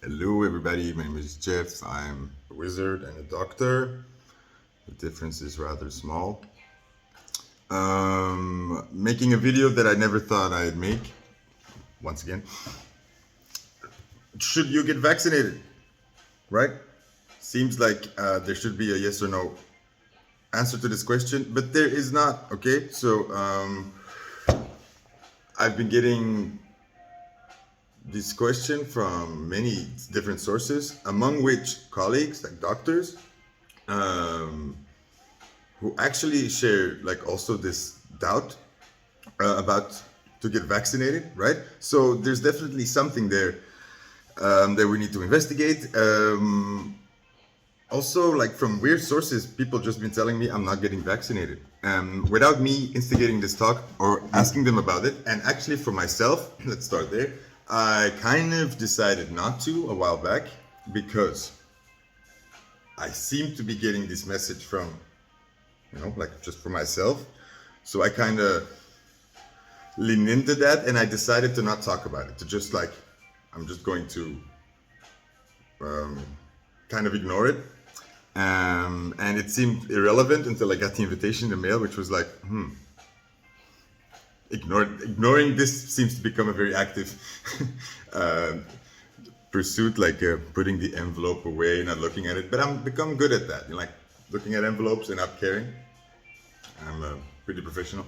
Hello, everybody. My name is Jeff. I'm a wizard and a doctor. The difference is rather small. Making a video that I never thought I'd make. Once again, should you get vaccinated? Right? Seems like there should be a yes or no answer to this question, but there is not. Okay, so I've been getting this question from many different sources, among which colleagues like doctors who actually share like also this doubt about to get vaccinated, right? So there's definitely something there that we need to investigate. Also, like from weird sources, people just been telling me I'm not getting vaccinated without me instigating this talk or asking them about it. And actually, for myself, let's start there. I kind of decided not to a while back because I seem to be getting this message from, like just for myself. So I kind of leaned into that and I decided to not talk about it, to just like, I'm just going to kind of ignore it. And it seemed irrelevant until I got the invitation in the mail, which was like, ignoring this seems to become a very active pursuit, like putting the envelope away, not looking at it. But I'm become good at that, like looking at envelopes and not caring. I'm pretty professional.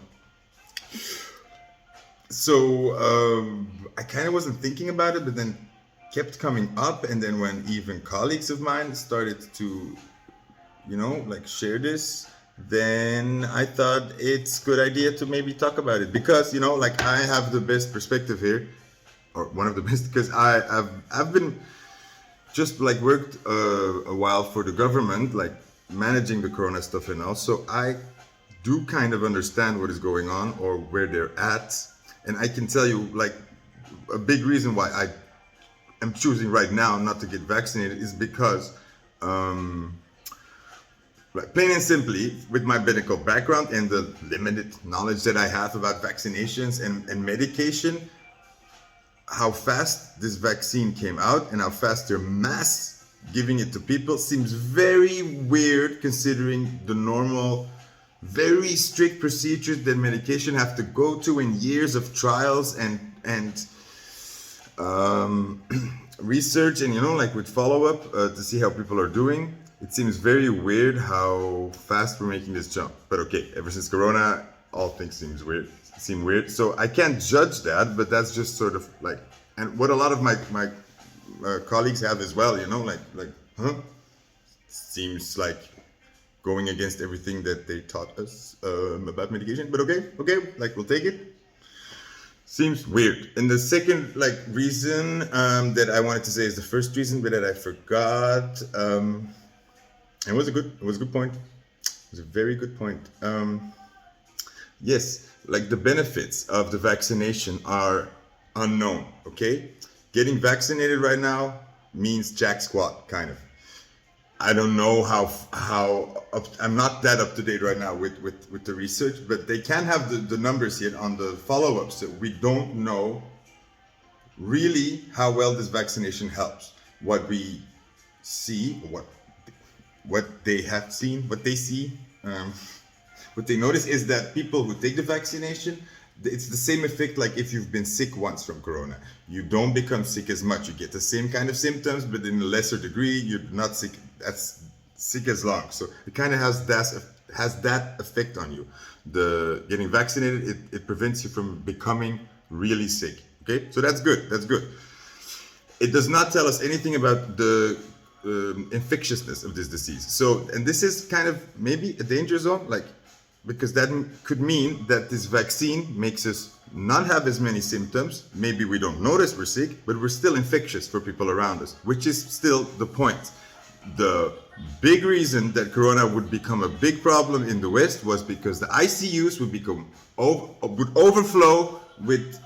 So I kind of wasn't thinking about it, but then kept coming up. And then when even colleagues of mine started to, like share this, then I thought it's a good idea to maybe talk about it because, like I have the best perspective here, or one of the best, because I've been just like worked a while for the government, like managing the corona stuff and all. So I do kind of understand what is going on or where they're at. And I can tell you like a big reason why I am choosing right now not to get vaccinated is because like plain and simply, with my medical background and the limited knowledge that I have about vaccinations and medication, how fast this vaccine came out and how fast they're mass giving it to people seems very weird considering the normal, very strict procedures that medication have to go to in years of trials and research and, like with follow-up to see how people are doing. It seems very weird how fast we're making this jump. But okay, ever since Corona, all things seem weird. So I can't judge that, but that's just sort of like, and what a lot of my colleagues have as well, seems like going against everything that they taught us about medication. But okay, like we'll take it. Seems weird. And the second like reason that I wanted to say is the first reason, but that I forgot. It was a good point. It was a very good point. Yes, like the benefits of the vaccination are unknown. Okay, getting vaccinated right now means jack squat, kind of. I don't know I'm not that up to date right now with the research, but they can have the numbers here on the follow-ups. So we don't know really how well this vaccination helps. What we see, what they have seen, what they see, what they notice is that people who take the vaccination, it's the same effect like if you've been sick once from corona. You don't become sick as much. You get the same kind of symptoms, but in a lesser degree. You're not sick as long. So it kind of has that effect on you. The getting vaccinated, it prevents you from becoming really sick. Okay, so that's good. It does not tell us anything about the infectiousness of this disease. So, and this is kind of maybe a danger zone, like, because that could mean that this vaccine makes us not have as many symptoms. Maybe we don't notice we're sick, but we're still infectious for people around us, which is still the point. The big reason that corona would become a big problem in the West was because the ICUs would overflow with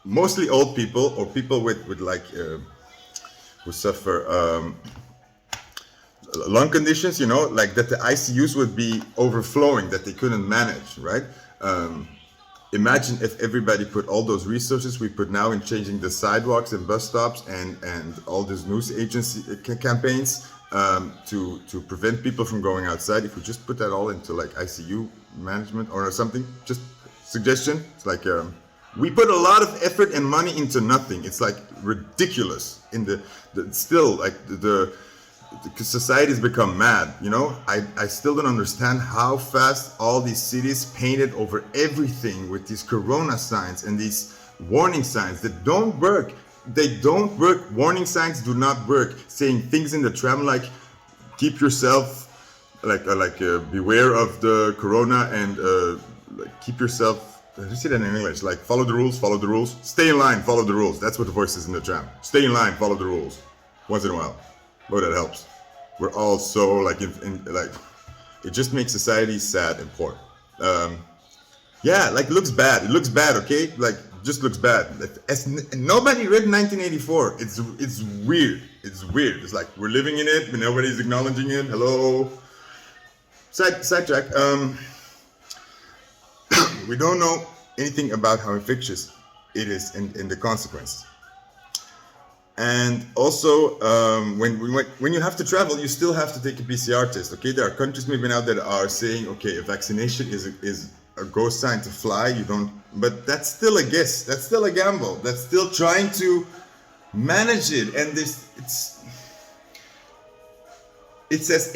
mostly old people or people with who suffer lung conditions, like that the ICUs would be overflowing, that they couldn't manage, right? imagine if everybody put all those resources we put now in changing the sidewalks and bus stops and all these news agency campaigns to prevent people from going outside. If we just put that all into like ICU management or something, just suggestion. It's like we put a lot of effort and money into nothing. It's like ridiculous. In the still like the society's become mad. You know, I still don't understand how fast all these cities painted over everything with these corona signs and these warning signs that don't work. They don't work. Warning signs do not work. Saying things in the tram like keep yourself beware of the corona and like, keep yourself. How do you say that in English? Like follow the rules, follow the rules. Stay in line, follow the rules. That's what the voice is in the tram. Stay in line, follow the rules. Once in a while. Oh, that helps. We're all so like like it just makes society sad and poor. Yeah, like it looks bad. It looks bad, okay? Like just looks bad. Nobody read 1984. It's weird. It's weird. It's like we're living in it, but nobody's acknowledging it. Hello. Sidetrack. We don't know anything about how infectious it is and the consequences. And also, when you have to travel, you still have to take a PCR test. Okay, there are countries maybe now that are saying, okay, a vaccination is a go sign to fly. You don't, but that's still a guess. That's still a gamble. That's still trying to manage it. And it's as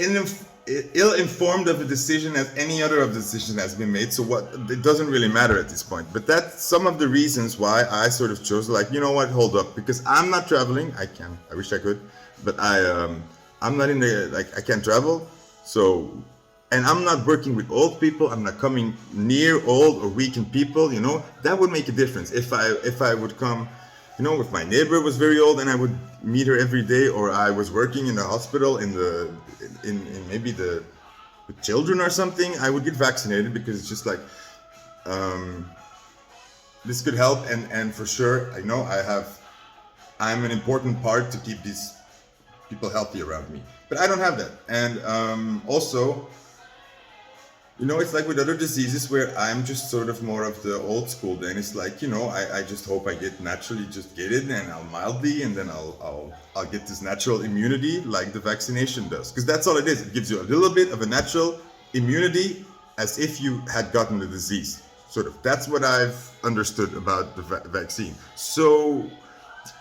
ill-informed of a decision as any other of the decision has been made. So it doesn't really matter at this point. But that's some of the reasons why I sort of chose, like, you know what, hold up, because I'm not traveling. I wish I could, but I'm not in the, like, I can't travel. So, and I'm not working with old people. I'm not coming near old or weakened people. You know, that would make a difference if I would come. You know, if my neighbor was very old and I would meet her every day, or I was working in the hospital in maybe with children or something, I would get vaccinated because it's just like this could help, and for sure I know I'm an important part to keep these people healthy around me, but I don't have that. And also, you know, it's like with other diseases where I'm just sort of more of the old school. Then it's like, you know, I just hope I get naturally just get it, and I'll mildly, and then I'll get this natural immunity like the vaccination does, because that's all it is. It gives you a little bit of a natural immunity as if you had gotten the disease. Sort of. That's what I've understood about the vaccine. So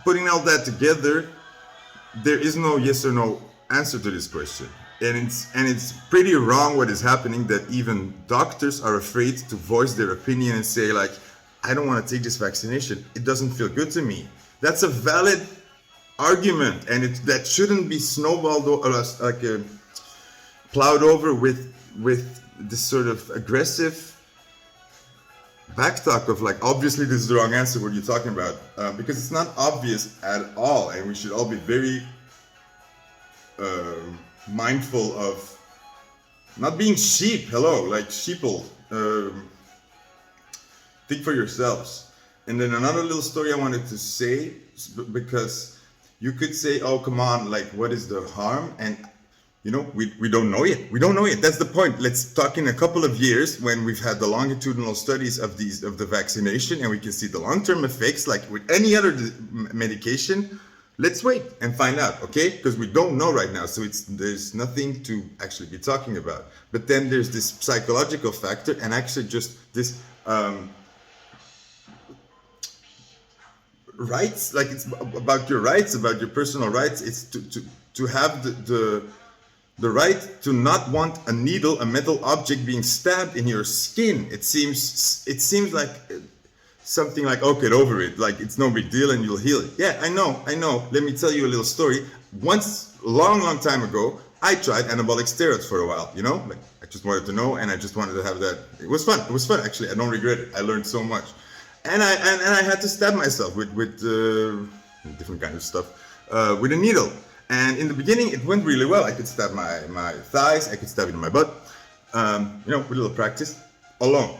putting all that together, there is no yes or no answer to this question. And it's pretty wrong what is happening, that even doctors are afraid to voice their opinion and say, like, I don't want to take this vaccination. It doesn't feel good to me. That's a valid argument, and that shouldn't be snowballed or plowed over with this sort of aggressive backtalk of like, obviously this is the wrong answer. What are you talking about? Because it's not obvious at all, and we should all be very mindful of not being sheep. Hello, like sheeple. Think for yourselves. And then another little story I wanted to say, because you could say, oh, come on, like, what is the harm? And, you know, we don't know yet. We don't know yet. That's the point. Let's talk in a couple of years when we've had the longitudinal studies of the vaccination, and we can see the long-term effects, like with any other medication. Let's wait and find out, okay? Because we don't know right now, so there's nothing to actually be talking about. But then there's this psychological factor, and actually just this rights, like it's about your rights, about your personal rights. It's to have the right to not want a needle, a metal object being stabbed in your skin. It seems like something like, oh, get over it, like it's no big deal and you'll heal it. Yeah, I know. Let me tell you a little story. Once, long time ago, I tried anabolic steroids for a while, you know? Like, I just wanted to know, and I just wanted to have that. It was fun actually. I don't regret it. I learned so much. And I had to stab myself with different kind of stuff, with a needle. And in the beginning, it went really well. I could stab my thighs, I could stab it in my butt, you know, with a little practice, alone.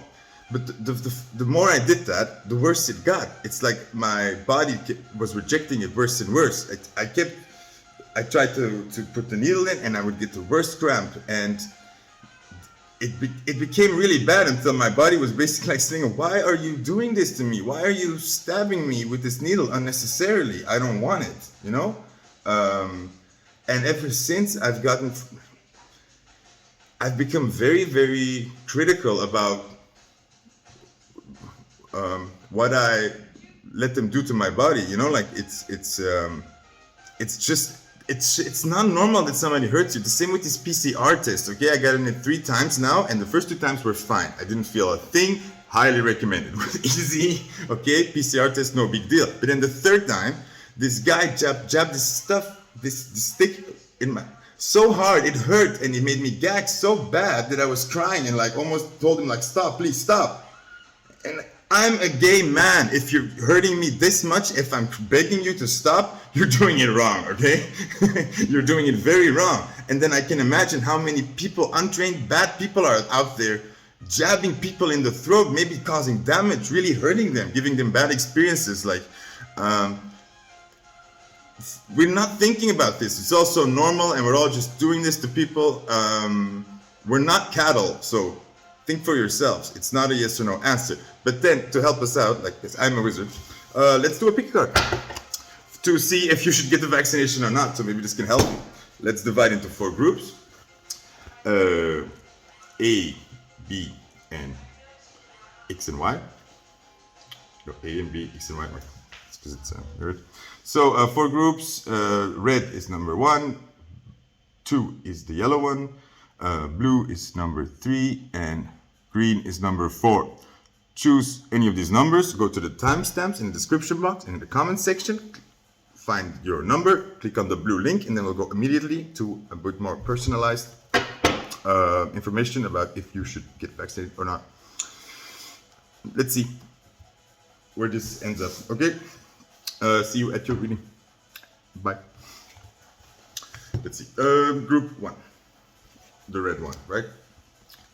But the more I did that, the worse it got. It's like my body was rejecting it worse and worse. I tried to put the needle in, and I would get the worst cramp. And it became really bad until my body was basically like saying, why are you doing this to me? Why are you stabbing me with this needle unnecessarily? I don't want it, you know? And ever since I've become very, very critical about what I let them do to my body, you know, like it's not normal that somebody hurts you. The same with this PCR test. Okay, I got in it 3 times now, and the first 2 times were fine. I didn't feel a thing. Highly recommended. It was easy. Okay, PCR test, no big deal. But then the 3rd time, this guy jabbed this stuff, this stick in my so hard it hurt, and it made me gag so bad that I was crying and like almost told him like, stop, please stop. And I'm a gay man. If you're hurting me this much, if I'm begging you to stop, you're doing it wrong, okay? You're doing it very wrong. And then I can imagine how many people, untrained, bad people are out there jabbing people in the throat, maybe causing damage, really hurting them, giving them bad experiences. Like, we're not thinking about this. It's also normal, and we're all just doing this to people. We're not cattle, so think for yourselves. It's not a yes or no answer. But then, to help us out, like this, I'm a wizard, let's do a pick card to see if you should get the vaccination or not. So maybe this can help you. Let's divide into 4 groups. A, B, and X and Y. No, A and B, X and Y. It's because it's red. So 4 groups. Red is number 1. 2 is the yellow one. Blue is number 3, and green is number 4. Choose any of these numbers, go to the timestamps in the description box and in the comment section, find your number, click on the blue link, and then we'll go immediately to a bit more personalized information about if you should get vaccinated or not. Let's see where this ends up. Okay, see you at your reading. Bye. Let's see, group 1. The red one, right?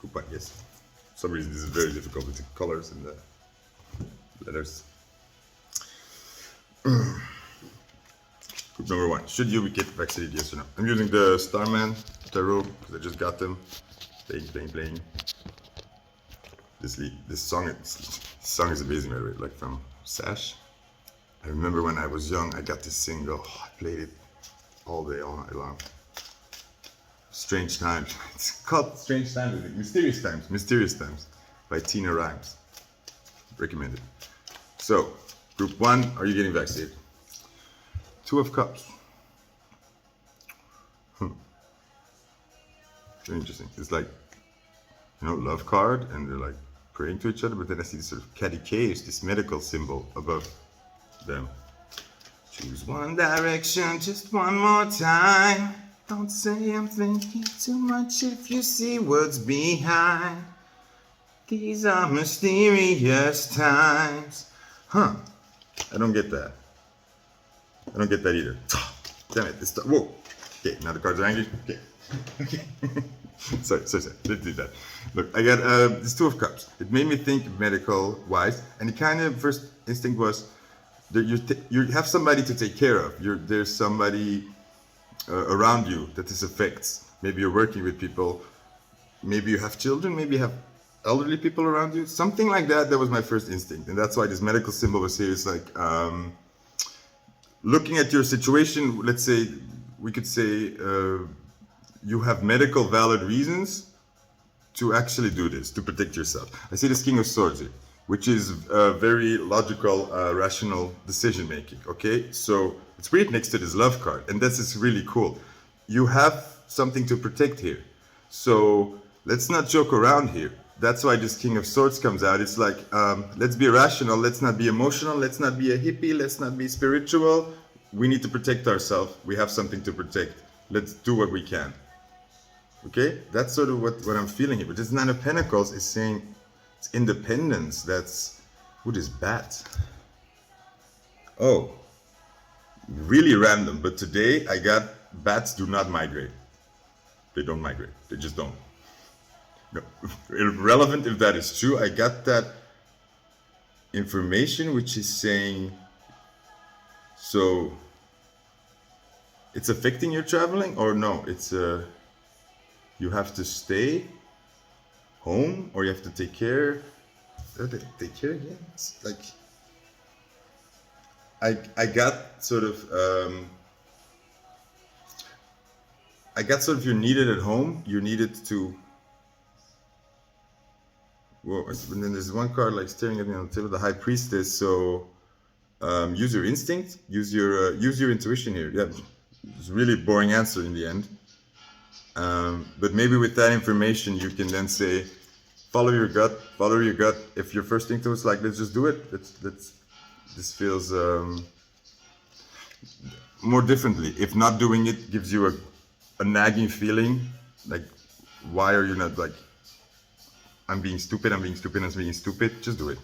Group 1, yes. For some reason this is very difficult with the colors and the letters. Group number 1. Should you get vaccinated, yes or no? I'm using the Starman tarot because I just got them. Playing. This song is amazing, by the way, like from Sash. I remember when I was young, I got this single. Oh, I played it all day, all night long. Strange Times. It's called Strange Times, I think. Mysterious Times by Tina Rhymes. Recommended. So, group 1, are you getting vaccinated? 2 of Cups. Very interesting. It's like, you know, love card, and they're like praying to each other, but then I see this sort of catty cage, this medical symbol above them. Choose one direction, just one more time. Don't say I'm thinking too much if you see what's behind. These are mysterious times. Huh. I don't get that. I don't get that either. Damn it. Whoa. Okay, now the cards are angry. Okay. sorry. Let's do that. Look, I got this 2 of Cups. It made me think medical-wise, and the kind of first instinct was that you have somebody to take care of. There's somebody around you that this affects. Maybe you're working with people, maybe you have children, maybe you have elderly people around you, something like that. That was my first instinct, and that's why this medical symbol was here. It's like looking at your situation. Let's say we could say you have medical valid reasons to actually do this, to protect yourself. I see this King of Swords here, which is very logical, rational decision making. Okay, so it's weird next to this love card, and this is really cool. You have something to protect here, so let's not joke around here. That's why this King of Swords comes out. It's like, let's be rational, let's not be emotional, let's not be a hippie, let's not be spiritual. We need to protect ourselves. We have something to protect. Let's do what we can. Okay, that's sort of what I'm feeling here. But this 9 of Pentacles is saying it's independence. That's, what is bat? Oh, really random. But today I got bats do not migrate. They don't migrate. They just don't. No, irrelevant if that is true. I got that information which is saying, so it's affecting your traveling, or no, it's you have to stay. home, or you have to take care. Take care again. It's like I got sort of you're needed at home. You're needed to. Well, and then there's one card like staring at me on the table, the High Priestess. So use your instinct, use your intuition here. Yeah, it's a really boring answer in the end. But maybe with that information, you can then say, follow your gut. Follow your gut. If your first instinct was like, let's just do it. This feels more differently. If not doing it gives you a nagging feeling, like, why are you not like, I'm being stupid, I'm being stupid, just do it.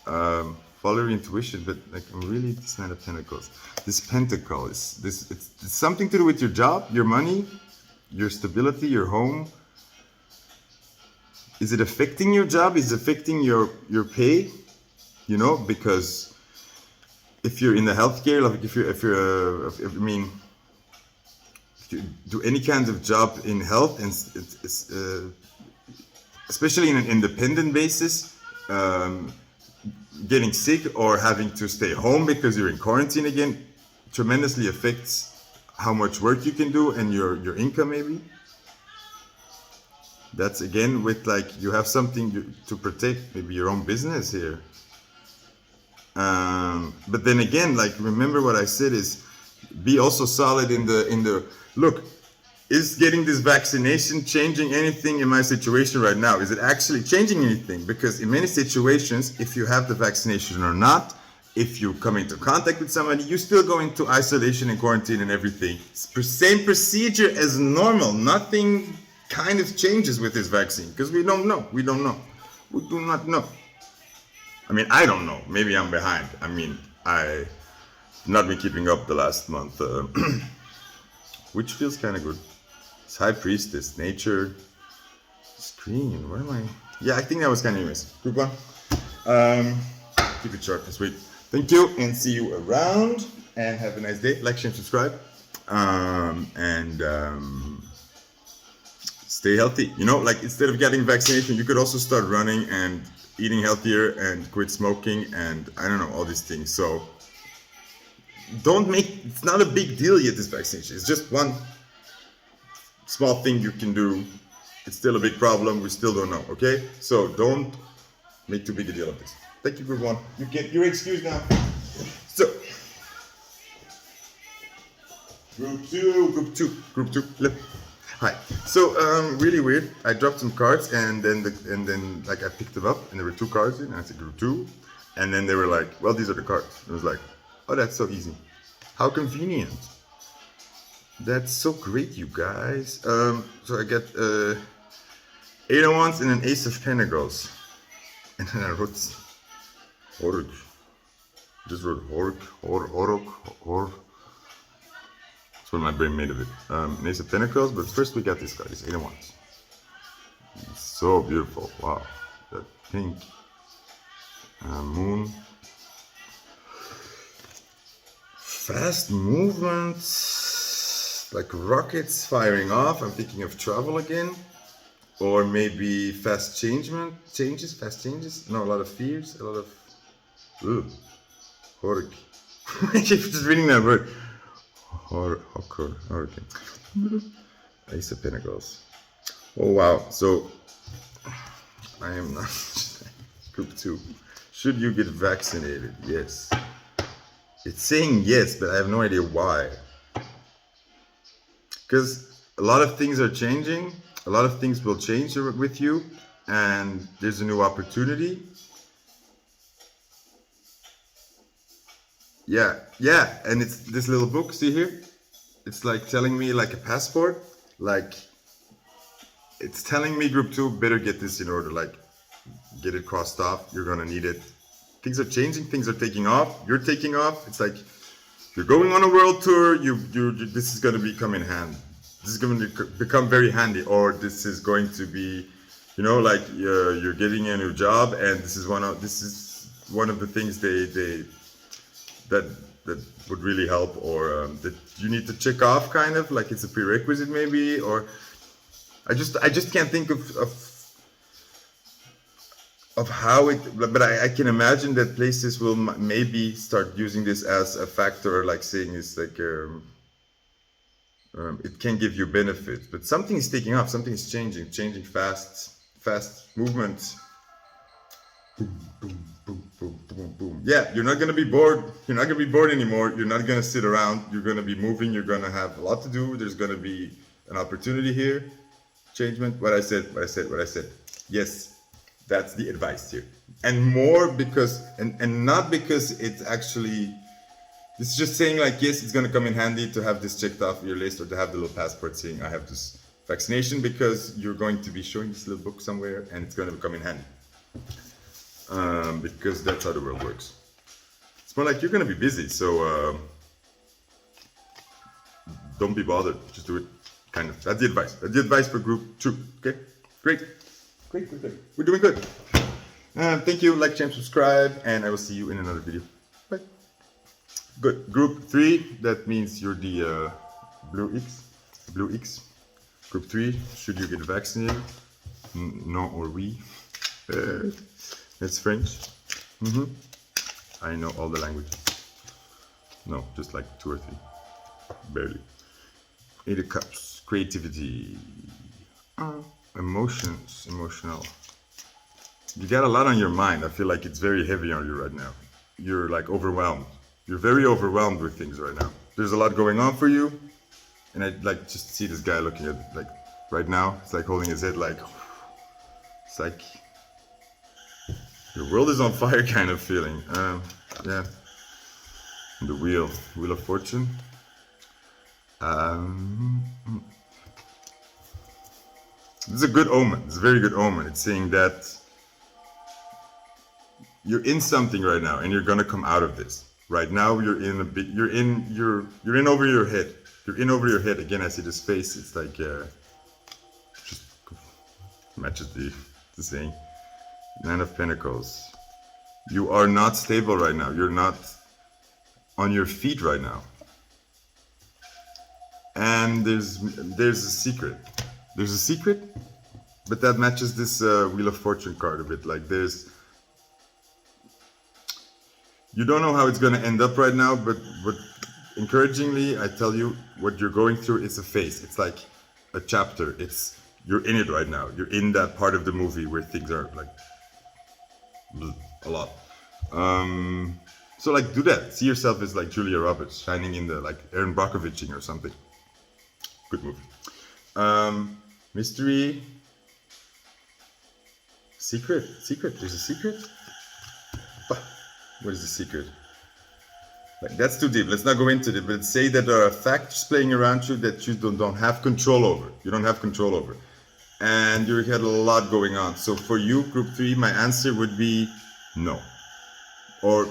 Follow your intuition, but like, I'm really this Knight of Pentacles. This Pentacle is it's something to do with your job, your money, your stability, your home. Is it affecting your job? Is it affecting your pay? You know, because if you're in the healthcare, like if you do any kind of job in health, and it's especially in an independent basis, getting sick or having to stay home because you're in quarantine again, tremendously affects how much work you can do and your income maybe. That's again with like, you have something to protect, maybe your own business here. But then again, like, remember what I said is, be also solid in the look. Is getting this vaccination changing anything in my situation right now? Is it actually changing anything? Because in many situations, if you have the vaccination or not, if you come into contact with somebody, you still go into isolation and quarantine and everything. It's the same procedure as normal. Nothing kind of changes with this vaccine because we don't know. We don't know. We do not know. I mean, I don't know. Maybe I'm behind. I mean, I've not been keeping up the last month, which feels kind of good. It's High Priestess, Nature, Screen. Where am I? Yeah, I think that was kind of nice. Group one. Keep it short and sweet. Thank you, and see you around. And have a nice day. Like, share, and subscribe. Stay healthy. You know, like, instead of getting vaccination, you could also start running and eating healthier and quit smoking and I don't know, all these things. So it's not a big deal yet, this vaccination. It's just one small thing you can do. It's still a big problem. We still don't know, okay? So don't make too big a deal of this. Thank you, group one. You get your excuse now. So, group two. Hi. So, really weird. I dropped some cards and then like I picked them up and there were two cards in and I said group two. And then they were like, well, these are the cards. It was like, oh, that's so easy. How convenient. That's so great, you guys. So I get 8 of Wands and an Ace of Pentacles. And then I wrote Hork. Just wrote Hork. That's what my brain made of it. An Ace of Pentacles, but first we got this card. It's 8 of Wands. It's so beautiful. Wow. That pink moon. Fast movements, like rockets firing off. I'm thinking of travel again, or maybe fast changes. No, a lot of fears, a lot of hork. I keep just reading that word. Hurricane. Ace of Pentacles. Oh wow. So I am not group 2. Should you get vaccinated? Yes. It's saying yes, but I have no idea why. Because a lot of things are changing. A lot of things will change with you. And there's a new opportunity. Yeah. And it's this little book, see here? It's like telling me like a passport. Like, it's telling me group 2, better get this in order. Like, get it crossed off. You're going to need it. Things are changing. Things are taking off. You're taking off. It's like you're going on a world tour. This is going to become in hand. This is going to become very handy. Or this is going to be, you know, like you're getting a new job, and this is one of the things that would really help, or that you need to check off, kind of like it's a prerequisite maybe. Or I just can't think of of how it, but I can imagine that places will maybe start using this as a factor, like saying it's like it can give you benefits, but something is taking off, something is changing fast, fast movement. Boom, boom, boom, boom, boom, boom. Yeah, you're not gonna be bored. You're not gonna be bored anymore. You're not gonna sit around. You're gonna be moving. You're gonna have a lot to do. There's gonna be an opportunity here. Changement. What I said. What I said. What I said. Yes, that's the advice here, and more because and not because it's actually. This is just saying like yes, it's gonna come in handy to have this checked off your list or to have the little passport saying I have this vaccination because you're going to be showing this little book somewhere and it's gonna come in handy. Because that's how the world works. It's more like you're gonna be busy, so don't be bothered. Just do it. Kind of. That's the advice. That's the advice for group 2. Okay. Great. Great. We're doing good. Thank you. Like, share, subscribe, and I will see you in another video. Bye. Good. Group 3. That means you're the blue X. Blue X. Group 3. Should you get vaccinated? No or oui. It's French. I know all the languages. No, just like 2 or 3. Barely. 8 of Cups. Creativity. Emotions. Emotional. You got a lot on your mind. I feel like it's very heavy on you right now. You're like overwhelmed. You're very overwhelmed with things right now. There's a lot going on for you. And I like just see this guy looking at like right now. It's like holding his head like it's like your world is on fire kind of feeling. Yeah. The Wheel of Fortune. This is a good omen. It's a very good omen. It's saying that you're in something right now and you're gonna come out of this. Right now you're in a bit you're in over your head. You're in over your head. Again, I see this face. It's like just matches the saying. 9 of Pentacles. You are not stable right now. You're not on your feet right now. And there's a secret. There's a secret, but that matches this Wheel of Fortune card a bit. Like you don't know how it's going to end up right now, but encouragingly, I tell you, what you're going through is a phase. It's like a chapter. You're in it right now. You're in that part of the movie where things are like a lot. So like do that. See yourself as like Julia Roberts shining in the like Erin Brockovich or something. Good movie. Mystery. Secret. There's a secret. What is the secret? Like that's too deep. Let's not go into it. But say that there are factors playing around you that you don't have control over. You don't have control over. And you had a lot going on. So for you, group 3, my answer would be no. Or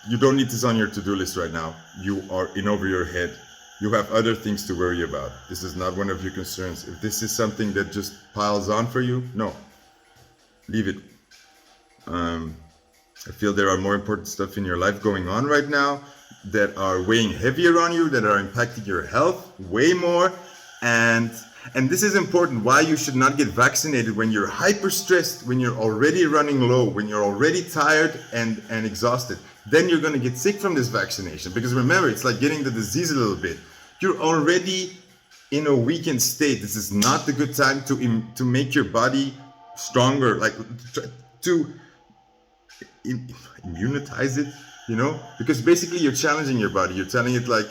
you don't need this on your to-do list right now. You are in over your head. You have other things to worry about. This is not one of your concerns. If this is something that just piles on for you, no. Leave it. I feel there are more important stuff in your life going on right now that are weighing heavier on you, that are impacting your health way more. And this is important, why you should not get vaccinated when you're hyper stressed, when you're already running low, when you're already tired and exhausted. Then you're going to get sick from this vaccination. Because remember, it's like getting the disease a little bit. You're already in a weakened state. This is not the good time to make your body stronger, like to immunize it, you know? Because basically you're challenging your body. You're telling it like,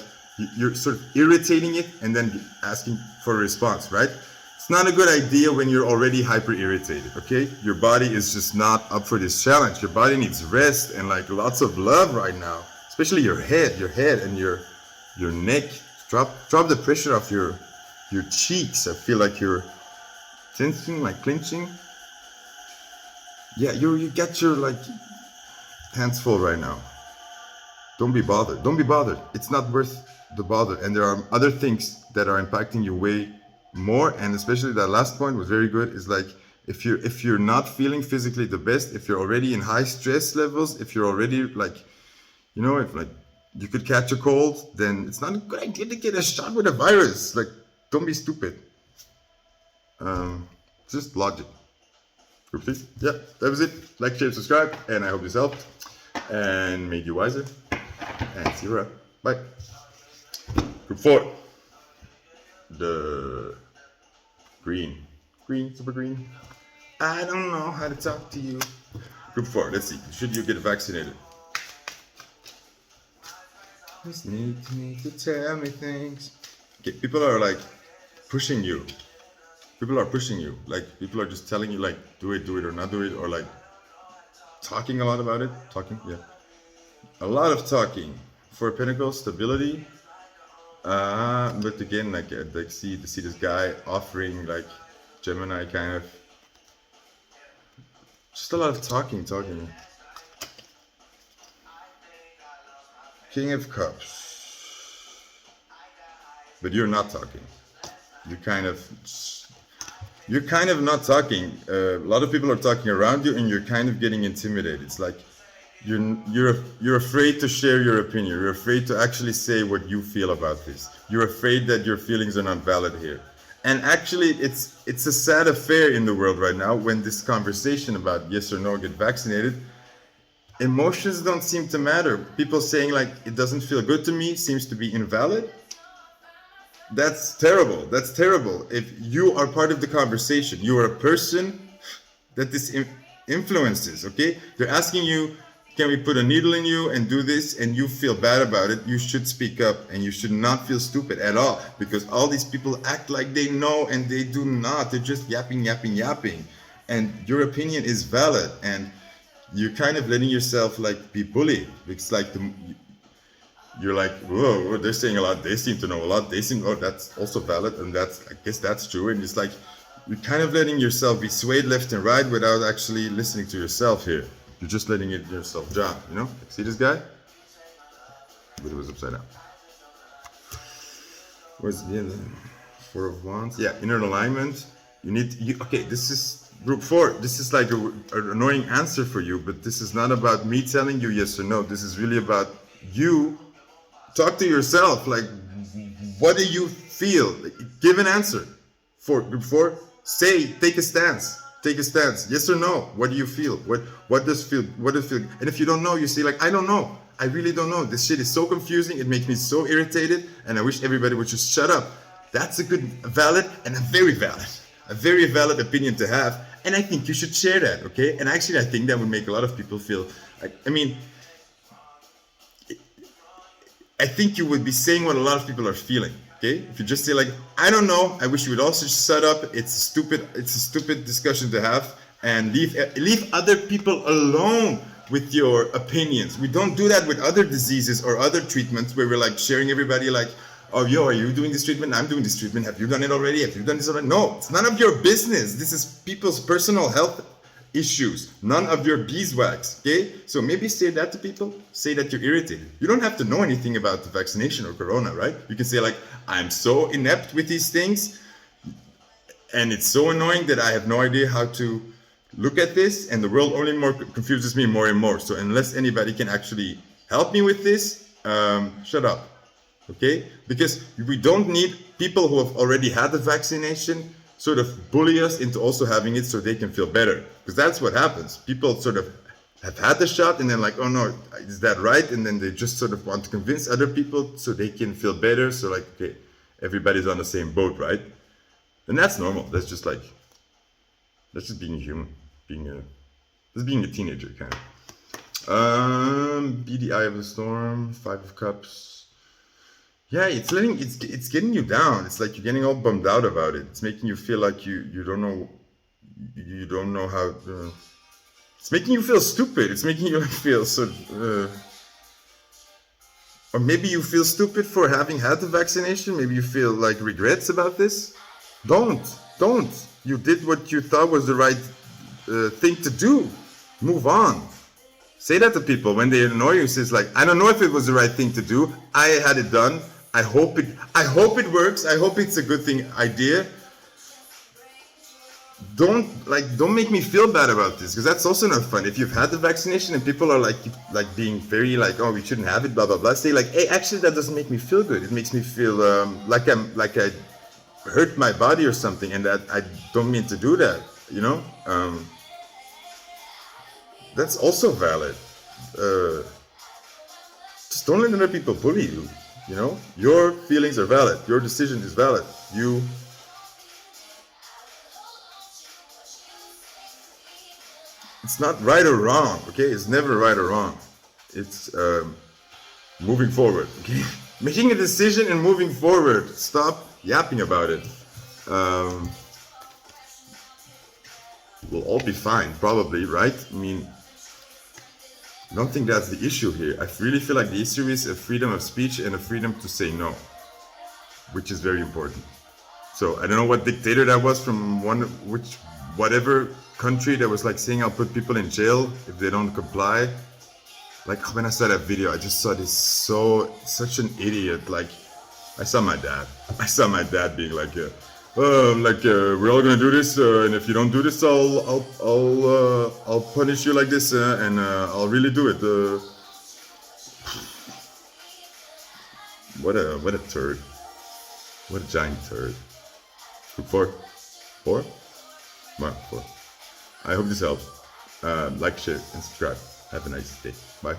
you're sort of irritating it and then asking for a response, right? It's not a good idea when you're already hyper irritated, okay? Your body is just not up for this challenge. Your body needs rest and like lots of love right now, especially your head and your neck. Drop the pressure off your cheeks. I feel like you're tensing, like clenching. Yeah, you got your like hands full right now. Don't be bothered. It's not worth the bother. And there are other things that are impacting you way more. And especially that last point was very good. Is like if you're not feeling physically the best, if you're already in high stress levels, if you're already like, you know, if like you could catch a cold, then it's not a good idea to get a shot with a virus. Like, don't be stupid. Just logic. Oopsies. Yeah, that was it. Like, share, subscribe, and I hope this helped and made you wiser. And see you around. Bye. Group 4. The green. Green, super green. I don't know how to talk to you. Group 4, let's see. Should you get vaccinated? Just need to tell me things. Okay, people are like pushing you. People are pushing you. Like, people are just telling you, like, do it or not do it, or like talking a lot about it. Talking, yeah. A lot of talking. For Pinnacle, stability. But again, like see this guy offering like Gemini kind of. Just a lot of talking. King of Cups. But you're not talking. You're kind of not talking. A lot of people are talking around you, and you're kind of getting intimidated. It's like you're afraid to share your opinion. You're afraid to actually say what you feel about this. You're afraid that your feelings are not valid here. And actually, it's a sad affair in the world right now when this conversation about yes or no get vaccinated. Emotions don't seem to matter. People saying like it doesn't feel good to me seems to be invalid. That's terrible. That's terrible. If you are part of the conversation, you are a person that this influences, okay? They're asking you, can we put a needle in you and do this, and you feel bad about it, you should speak up, and you should not feel stupid at all, because all these people act like they know and they do not. They're just yapping. And your opinion is valid, and you're kind of letting yourself like be bullied. It's like you're like, whoa, they're saying a lot, they seem to know a lot, they seem, oh, that's also valid, and that's, I guess that's true. And it's like, you're kind of letting yourself be swayed left and right without actually listening to yourself here. You're just letting it yourself jump, you know? Like, see this guy? But it was upside down. Where's the end? 4 of Wands. Yeah, inner alignment. Okay, this is group 4. This is like an annoying answer for you, but this is not about me telling you yes or no. This is really about you. Talk to yourself. Like, what do you feel? Like, give an answer. For group 4, take a stance. Take a stance. Yes or no? What do you feel? What does feel? And if you don't know, you say like, I don't know. I really don't know. This shit is so confusing. It makes me so irritated, and I wish everybody would just shut up. That's a valid opinion to have, and I think you should share that, okay? And actually, I think that would make a lot of people feel like, I think you would be saying what a lot of people are feeling. Okay, if you just say like, I don't know, I wish you would also shut up. It's a stupid discussion to have, and leave other people alone with your opinions. We don't do that with other diseases or other treatments where we're like sharing everybody like, oh, yo, are you doing this treatment? I'm doing this treatment. Have you done it already? Have you done this already? No, it's none of your business. This is people's personal health issues, none of your beeswax, okay? So maybe say that to people, say that you're irritated. You don't have to know anything about the vaccination or corona, right? You can say like, I'm so inept with these things, and it's so annoying that I have no idea how to look at this, and the world only more confuses me more and more. So unless anybody can actually help me with this, shut up, okay? Because we don't need people who have already had the vaccination sort of bully us into also having it so they can feel better. Because that's what happens. People sort of have had the shot and then like, oh no, is that right? And then they just sort of want to convince other people so they can feel better. So like, okay, everybody's on the same boat, right? And that's normal. That's just being a human. That's being a teenager, kind of. Be the eye of the storm, 5 of Cups. Yeah, it's getting you down. It's like you're getting all bummed out about it. It's making you feel like you don't know how. It's making you feel stupid. It's making you feel or maybe you feel stupid for having had the vaccination. Maybe you feel like regrets about this. Don't. You did what you thought was the right thing to do. Move on. Say that to people when they annoy you. Says like, I don't know if it was the right thing to do. I had it done. I hope it works. I hope it's a good idea. Don't make me feel bad about this, because that's also not fun. If you've had the vaccination and people are like being very like, oh, we shouldn't have it, blah blah blah. Say like, hey, actually that doesn't make me feel good. It makes me feel like I hurt my body or something, and that I don't mean to do that. You know. that's also valid. Uh, just don't let other people bully you. You know, your feelings are valid. Your decision is valid. It's not right or wrong. Okay, it's never right or wrong. It's moving forward. Okay, making a decision and moving forward. Stop yapping about it. We'll all be fine, probably, right? I mean, I don't think that's the issue here. I really feel like the issue is a freedom of speech and a freedom to say no, which is very important. So I don't know what dictator that was from whatever country that was like saying I'll put people in jail if they don't comply. Like when I saw that video, I just saw this such an idiot. Like I saw my dad being like, we're all gonna do this, and if you don't do this, I'll punish you like this, and I'll really do it. What a turd! What a giant turd! Four? Well, 4. I hope this helped. Like, share, and subscribe. Have a nice day. Bye.